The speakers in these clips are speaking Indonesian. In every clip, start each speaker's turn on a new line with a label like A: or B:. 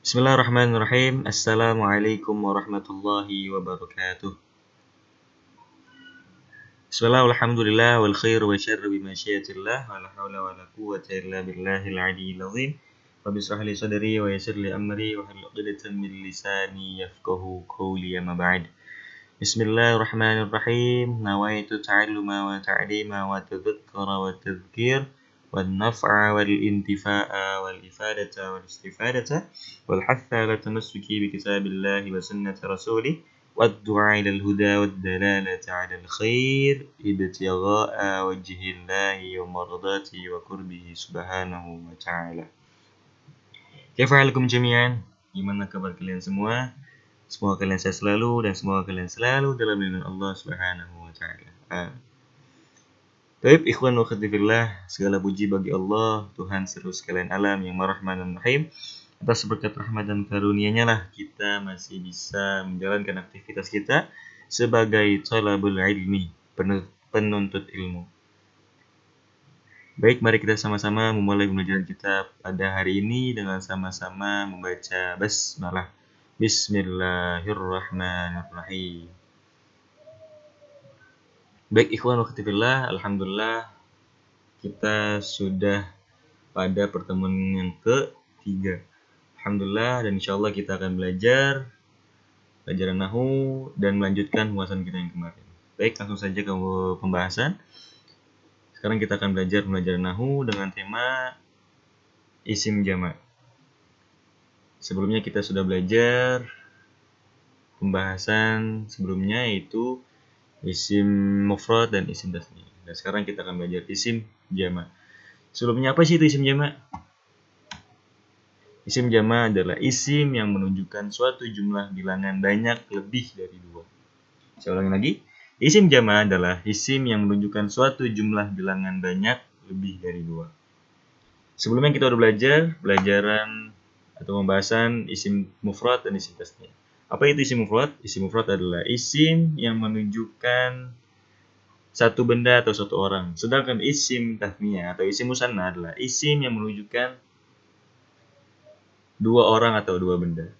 A: Bismillahirrahmanirrahim. Assalamualaikum warahmatullahi wabarakatuh. Bismillah, alhamdulillah, wal khair wa syarr bi masyiatillah, wa la hawla wa la quwwata illa billahil aliyyil azim. Rabbi israh li sadri wa yassir li amri wa hlul 'uqdatam min lisani yafqahu qawli, amma ba'd. Bismillahirrahmanirrahim. Nawaitu ta'alluma wa ta'lima wa tadhakkura wa tadhkir wal naf'a wal intifa'a wal ifadata wal istifadata wal hatha ala tamassuki bi kitabillahi wa sunnati rasulih wad du'a ila al huda wad dalalati ala al khair ibtigha'a wajhillahi wa mardati wa qurbihi subhanahu wa ta'ala. Kaifa halukum jami'an? Gimana kabar kalian semua? Semoga kalian sehat selalu dan semoga kalian selalu dalam lindungan Allah Subhanahu wa taala. Baik, ikhwan wa akhwati fillah, segala puji bagi Allah, Tuhan seluruh sekalian alam yang Ar-Rahman Ar-Rahim. Atas berkat rahmat dan karunia-Nya lah kita masih bisa menjalankan aktivitas kita sebagai thalabul ilmi, penuntut ilmu. Baik, mari kita sama-sama memulai pembelajaran kita pada hari ini dengan sama-sama membaca basmalah. Bismillahirrahmanirrahim. Baik, ikhwan wa akhwati fillah, alhamdulillah kita sudah pada pertemuan yang ketiga. Alhamdulillah, dan insyaallah kita akan belajar pelajaran nahwu dan melanjutkan pembahasan kita yang kemarin. Baik, langsung saja ke pembahasan. Sekarang kita akan belajar pelajaran nahwu dengan tema isim jamak. Sebelumnya kita sudah belajar pembahasan sebelumnya, yaitu isim mufrad dan isim tasniyah. Dan sekarang kita akan belajar isim jamak. Sebelumnya, apa sih itu isim jamak? Isim jamak adalah isim yang menunjukkan suatu jumlah bilangan banyak lebih dari 2. Saya ulangi lagi. Isim jamak adalah isim yang menunjukkan suatu jumlah bilangan banyak lebih dari 2. Sebelumnya kita sudah belajar pelajaran atau pembahasan isim mufrad dan isim tasniyah. Apa itu isim mufrad? Isim mufrad adalah isim yang menunjukkan satu benda atau satu orang. Sedangkan isim tasniyah atau isim musanna adalah isim yang menunjukkan dua orang atau dua benda.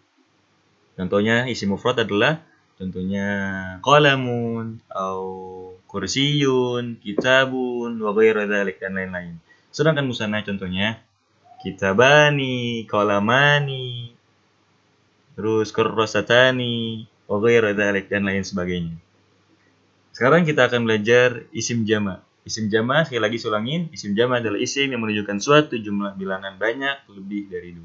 A: Contohnya isim mufrad adalah contohnya qalamun, atau kursiyun, kitabun, wa ghairu dzalik dan lain-lain. Sedangkan musanna contohnya kitabani, qalamani, terus kurrasatani, wa ghairu dzalik dan lain sebagainya. Sekarang kita akan belajar isim jamak. Isim jamak, sekali lagi saya ulangin, isim jamak adalah isim yang menunjukkan suatu jumlah bilangan banyak lebih dari 2.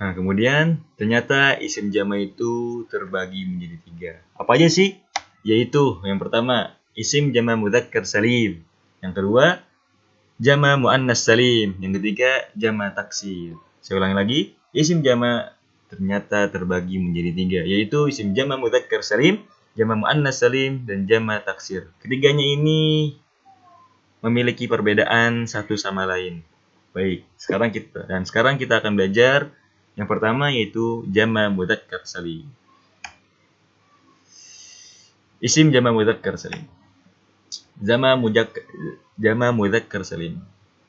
A: Nah, kemudian ternyata isim jamak itu terbagi menjadi 3. Apa aja sih? Yaitu yang pertama, isim jamak mudzakkar salim. Yang kedua, jamak muannas salim. Yang ketiga, jamak taksir. Saya ulangi lagi, isim jamak ternyata terbagi menjadi 3, yaitu isim jamak mudzakkar salim, jamak muannas salim, dan jamak taksir. Ketiganya ini memiliki perbedaan satu sama lain. Baik, sekarang kita akan belajar yang pertama, yaitu jamak mudzakkar salim. Isim jamak mudzakkar salim. Jamak mudzakkar salim.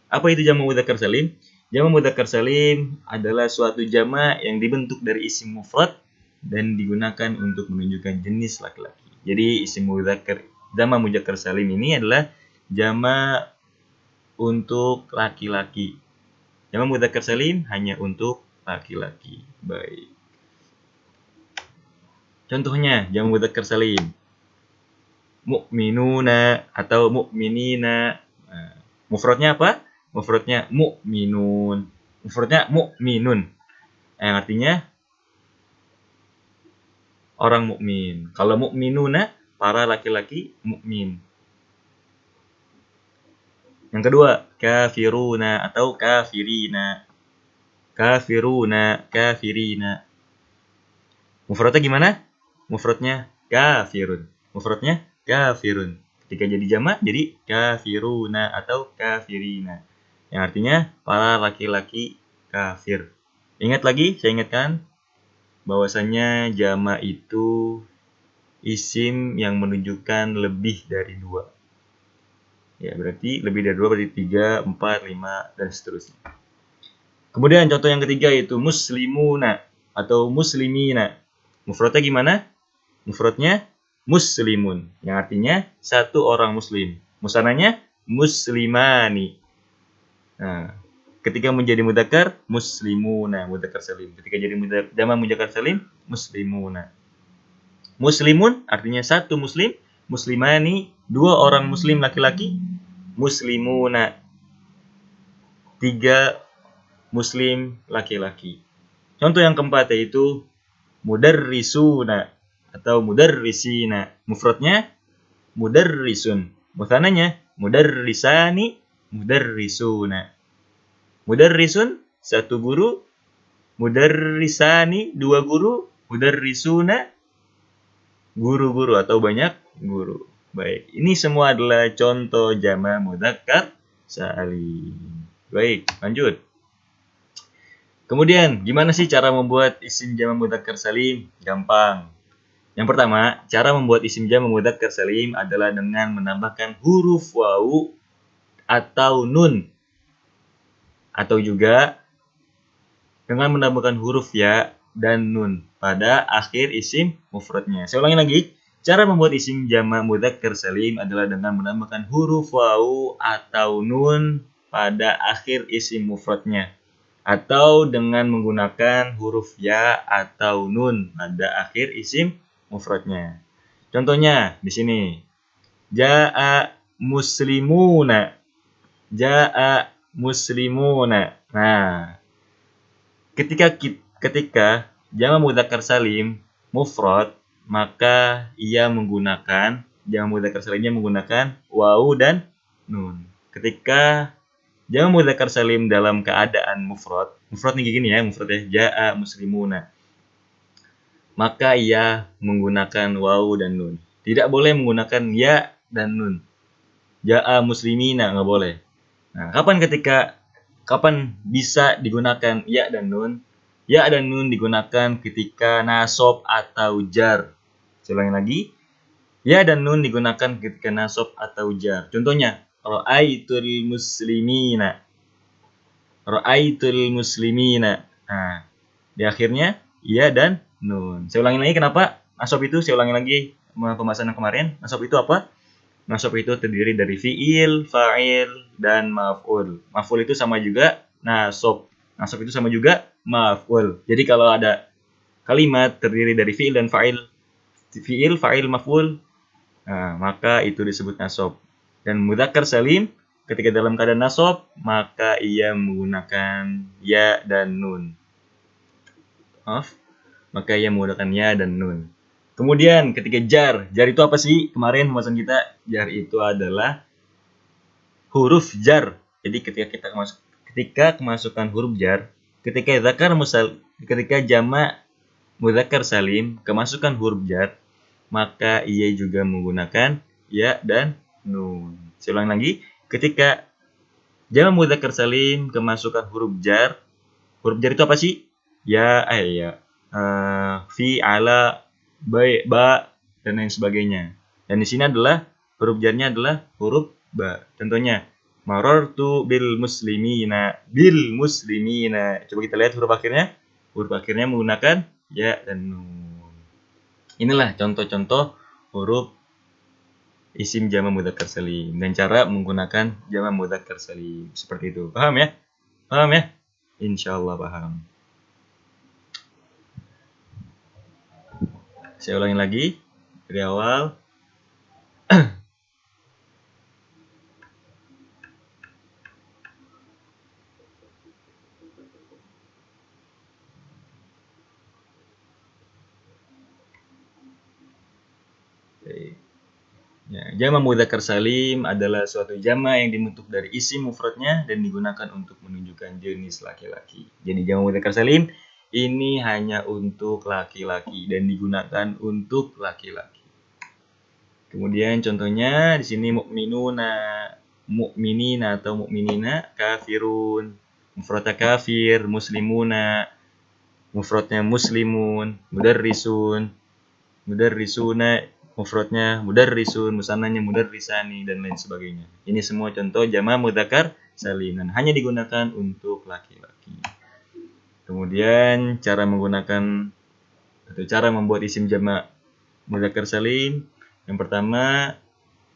A: Apa itu jamak mudzakkar salim? Jamak mudzakkar salim adalah suatu jamak yang dibentuk dari isim mufrad dan digunakan untuk menunjukkan jenis laki-laki. Jadi jamak mudzakkar salim ini adalah jamak untuk laki-laki. Jamak mudzakkar salim hanya untuk laki-laki. Baik. Contohnya jamak mudzakkar salim. Mu'minuna atau mu'minina. Nah, mufradnya apa? Mufradnya mu'minun. Mufradnya mu'minun. Yang artinya orang mukmin. Kalau mu'minuna, para laki-laki mukmin. Yang kedua, kafiruna atau kafirina. Kafirina. Mufradnya gimana? Mufradnya kafirun. Ketika jadi jamak jadi kafiruna atau kafirina. Yang artinya para laki-laki kafir. Ingat lagi, saya ingatkan bahwasanya jamak itu isim yang menunjukkan lebih dari 2. Ya, berarti lebih dari 2 berarti 3, 4, 5 dan seterusnya. Kemudian contoh yang ketiga yaitu muslimuna atau muslimina. Mufradnya gimana? Mufradnya muslimun, yang artinya satu orang muslim. Musananya muslimani. Nah, ketika menjadi mudzakkar muslimuna, mudzakkar salim. Ketika jadi jamak mudzakkar salim muslimuna. Muslimun artinya satu muslim, muslimani dua orang muslim laki-laki, muslimuna tiga muslim laki-laki. Contoh yang keempat yaitu mudarrisuna atau mudarrisina. Mufradnya mudarrisun. Mutsananya mudarrisani, mudarrisuna. Mudarrisun satu guru, mudarrisani dua guru, mudarrisuna guru-guru atau banyak guru. Baik, ini semua adalah contoh jamak mudzakkar salim. Baik, lanjut. Kemudian, gimana sih cara membuat isim jamak mudzakkar salim? Gampang. Yang pertama, cara membuat isim jamak mudzakkar salim adalah dengan menambahkan huruf wawu atau nun. Atau juga dengan menambahkan huruf ya dan nun pada akhir isim mufradnya. Saya ulangi lagi. Cara membuat isim jamak mudzakkar salim adalah dengan menambahkan huruf wawu atau nun pada akhir isim mufradnya. Atau dengan menggunakan huruf ya atau nun pada akhir isim mufradnya. Contohnya di sini. Ja'a muslimuna. Ja'a muslimuna. Nah, ketika jamak mudzakkar salim mufrad, maka ia menggunakan jamak mudzakkar salimnya menggunakan wawu dan nun. Ketika jamak mudzakkar salim dalam keadaan mufrad nih gini ya, mufradnya ja'a muslimuna. Maka ia menggunakan wawu dan nun. Tidak boleh menggunakan ya dan nun. Ja'a muslimina nggak boleh. Nah, kapan bisa digunakan ya dan nun? Ya dan nun digunakan ketika nasab atau jar. Saya ulangi lagi. Ya dan nun digunakan ketika nasab atau jar. Contohnya, ra'aitul muslimina. Ra'aitul muslimina. Nah, di akhirnya ya dan nun. Saya ulangi lagi kenapa? Nasab itu saya ulangi lagi pembahasan yang kemarin. Nasab itu apa? Nasab itu terdiri dari fi'il, fa'il, dan maf'ul. Maf'ul itu sama juga nasab. Nasab itu sama juga maf'ul. Jadi kalau ada kalimat terdiri dari fi'il dan fa'il, maf'ul, nah, maka itu disebut nasab. Dan mudzakkar salim ketika dalam keadaan nasab, maka ia menggunakan ya dan nun. Maka ia menggunakan ya dan nun. Kemudian ketika jar itu apa sih? Kemarin pembahasan kita, jar itu adalah huruf jar. Jadi ketika kemasukan huruf jar, ketika jamak mudzakkar salim kemasukan huruf jar, maka ia juga menggunakan ya dan nun. Saya ulang lagi, ketika jamak mudzakkar salim kemasukan huruf jar itu apa sih? Ya, fi, ala, ba, dan lain sebagainya. Dan di sini adalah huruf jarnya adalah huruf ba. Contohnya, marartu bil muslimina. Coba kita lihat huruf akhirnya. Huruf akhirnya menggunakan ya dan nun. Inilah contoh-contoh huruf isim jamak mudzakkar salim dan cara menggunakan jamak mudzakkar salim seperti itu. Paham ya? Paham ya? Insyaallah paham. Saya ulangi lagi dari awal. Ya, jamak mudzakkar salim adalah suatu jamak yang dibentuk dari isim mufradnya dan digunakan untuk menunjukkan jenis laki-laki. Jadi jamak mudzakkar salim ini hanya untuk laki-laki dan digunakan untuk laki-laki. Kemudian contohnya di sini mukminuna, mukminina atau mukminina, kafirun, mufradnya kafir, muslimuna, mufradnya muslimun, mudarrisun, mudarrisuna, mufradnya mudarrisun, musannanya mudarrisani, dan lain sebagainya. Ini semua contoh jamak mudzakkar salim dan hanya digunakan untuk laki-laki. Kemudian cara menggunakan atau cara membuat isim jamak mudzakkar salim. Yang pertama,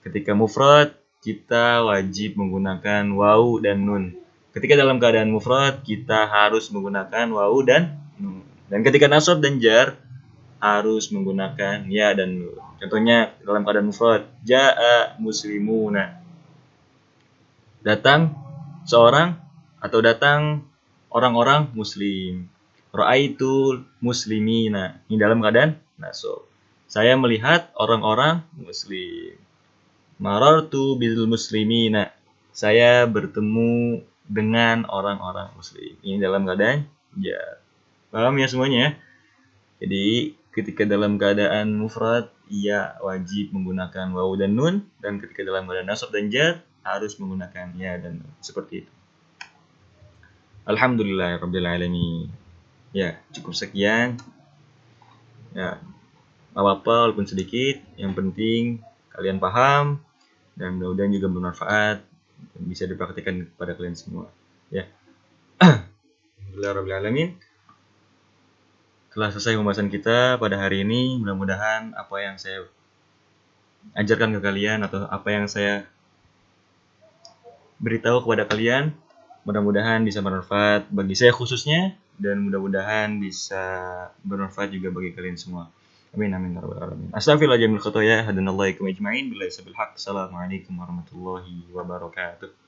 A: ketika mufrad kita wajib menggunakan wawu dan nun. Ketika dalam keadaan mufrad kita harus menggunakan wawu dan nun. Dan ketika nasab dan jar harus menggunakan ya dan nun. Contohnya dalam keadaan mufrad, jaa muslimuna. Datang seorang atau datang orang-orang muslim. Ra'aitul muslimina. Ini dalam keadaan nasab. Saya melihat orang-orang muslim. Marartu bil muslimina. Saya bertemu dengan orang-orang muslim. Ini dalam keadaan jar. Paham ya semuanya ya? Jadi ketika dalam keadaan mufrad ia wajib menggunakan wawu dan nun, dan ketika dalam keadaan nasab dan jar harus menggunakan ya dan nun. Seperti itu. Alhamdulillahirabbil alamin. Ya, cukup sekian. Ya, apa-apa walaupun sedikit, yang penting kalian paham dan mudah-mudahan juga bermanfaat dan bisa dipraktikkan kepada kalian semua. Ya. Alhamdulillahirabbil alamin. Telah selesai pembahasan kita pada hari ini. Mudah-mudahan apa yang saya ajarkan ke kalian atau apa yang saya beritahu kepada kalian mudah-mudahan bisa bermanfaat bagi saya khususnya dan mudah-mudahan bisa bermanfaat juga bagi kalian semua. Amin amin ya rabbal alamin. Astaghfirullahaladzim min khotoya hadanallahu ikum ajma'in billahi sabil haq. Assalamualaikum warahmatullahi wabarakatuh.